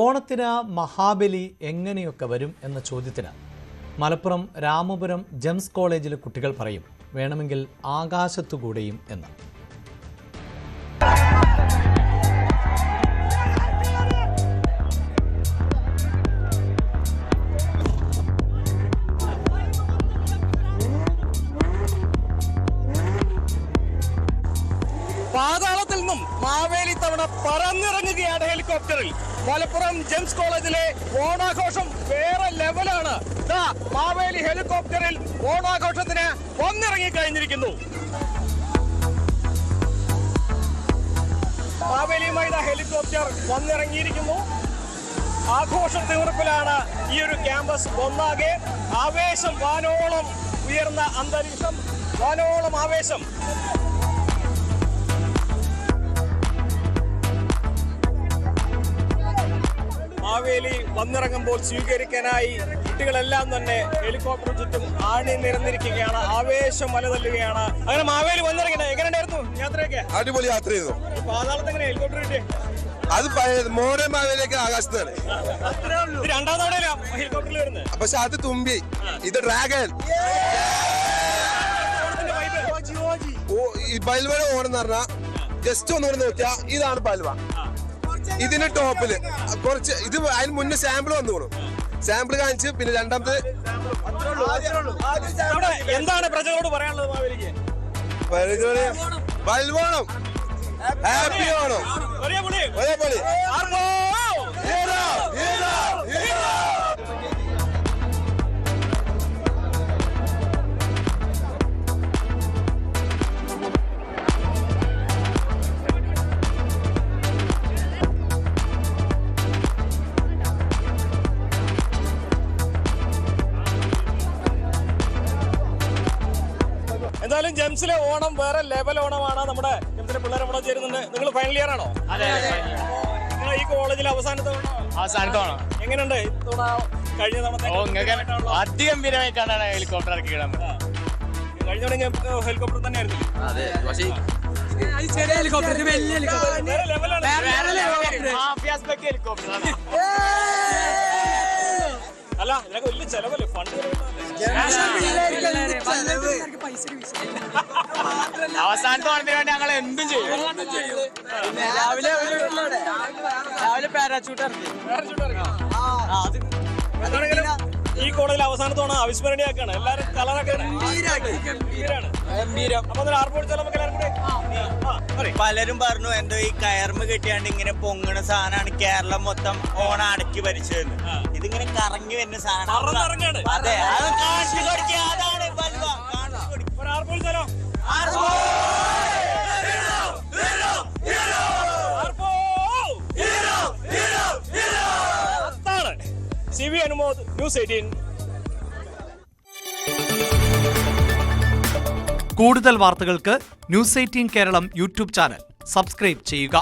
ഓണത്തിന് മഹാബലി എങ്ങനെയൊക്കെ വരും എന്ന ചോദ്യത്തിന് മലപ്പുറം രാമപുരം ജെംസ് കോളേജിലെ കുട്ടികൾ പറയും, വേണമെങ്കിൽ ആകാശത്തുകൂടെയും എന്ന്. പാതാളത്തിൽ നിന്നും മാവേലി തവണ പറന്നിറങ്ങുകയാണ് ഹെലികോപ്റ്ററിൽ. മലപ്പുറം ജെംസ് കോളേജിലെ ഓണാഘോഷം വേറെ ലെവലാണ്. മാവേലി ഹെലികോപ്റ്ററിൽ ഓണാഘോഷത്തിന് വന്നിറങ്ങി കഴിഞ്ഞിരിക്കുന്നു. മാവേലിയുമായി ഹെലികോപ്റ്റർ വന്നിറങ്ങിയിരിക്കുന്നു. ആഘോഷ തീർപ്പിലാണ് ഈ ഒരു ക്യാമ്പസ് ഒന്നാകെ. ആവേശം, വാനോളം ഉയർന്ന അന്തരീക്ഷം, വാനോളം ആവേശം. മാവേലി വന്നിറങ്ങുമ്പോൾ സ്വീകരിക്കാനായി കുട്ടികളെല്ലാം തന്നെ ഹെലികോപ്റ്റർ ചുറ്റും ആണി നിരന്നിരിക്കുകയാണ്. ആവേശം മലതല്ലുകയാണ്. അങ്ങനെ മാവേലി വന്നിറങ്ങണേ. എങ്ങനെയായിരുന്നു യാത്രയൊക്കെ? അടിപൊളി യാത്ര ചെയ്തു. പാതാളത്ത് എങ്ങനെ ഹെലികോപ്റ്റർ കിട്ടിയേ? അത് മോഡേൺ മാവേലിയൊക്കെ ആകാശത്താണ്. രണ്ടാം തവണയിലാണ് ഹെലികോപ്റ്ററിൽ വരുന്നത്. പക്ഷെ അത് തുമ്പി, ഇത് ഡ്രാഗൺ. ഈ ബൽവ ഓണെന്ന് പറഞ്ഞാൽ ജസ്റ്റ് ഒന്നുകൂടെ നോക്കിയാ ഇതാണ് ബൽവ. ഇതിന്റെ ടോപ്പില് കുറച്ച് ഇത് അതിന് മുന്നേ സാമ്പിൾ വന്നു. സാമ്പിൾ കാണിച്ച് പിന്നെ രണ്ടാമത്തെ എന്താണ് പ്രജകളോട് പറയാനുള്ളത്? മാവേലിക്ക് ബൽവോണം, ഹാപ്പി ഓണം, ഒരേ പൊളി. എന്തായാലും ജെംസിലെ ഓണം വേറെ ലെവൽ ഓണമാണ്. നമ്മുടെ ജെംസിലെ പിള്ളേരെ ഇവിടെ ചേരുന്നുണ്ട്. നിങ്ങൾ ഫൈനൽ ഇയർ ആണോ? നിങ്ങൾ ഈ കോളേജിലെ അവസാനത്തെ ഓണം എങ്ങനെയുണ്ട്? കഴിഞ്ഞ തവണ അതിഗംഭീരമായിട്ടാണ് ഹെലികോപ്റ്റർ ഇറക്കി കിടന്നത്. കഴിഞ്ഞ തവണ ഹെലികോപ്റ്റർ തന്നെയായിരുന്നു. അല്ല, ഇതിനൊക്കെ വലിയ ചെലവല്ലേ? ഫണ്ട് അവസാനത്തെ ഓണത്തിന് വേണ്ടി ഞങ്ങൾ എന്തും ചെയ്യും. രാവിലെ പാരാച്ചൂട്ട് ഇറക്കി. ഈ കോളേജിൽ അവസാനത്തെ ഓണം അവിസ്മരണീയമാക്കാണ്. എല്ലാരും കളറൊക്കെ പലരും പറഞ്ഞു എന്തോ ഈ കയർമ കെട്ടിയാണ്ട് ഇങ്ങനെ പൊങ്ങണ സാധനമാണ് കേരളം മൊത്തം ഓണം അടക്കി ഭരിച്ചതെന്ന്. ഇതിങ്ങനെ കറങ്ങി വരുന്ന സാധനം. അതെ, അത് കാണിച്ചു കൊടുക്കുക. അതാണ് ബൽവ. കാണിച്ചു കൊടുക്കുക. CV Anumod, news 18. കൂടുതൽ വാർത്തകൾക്ക് news 18 Keralam YouTube channel subscribe ചെയ്യുക.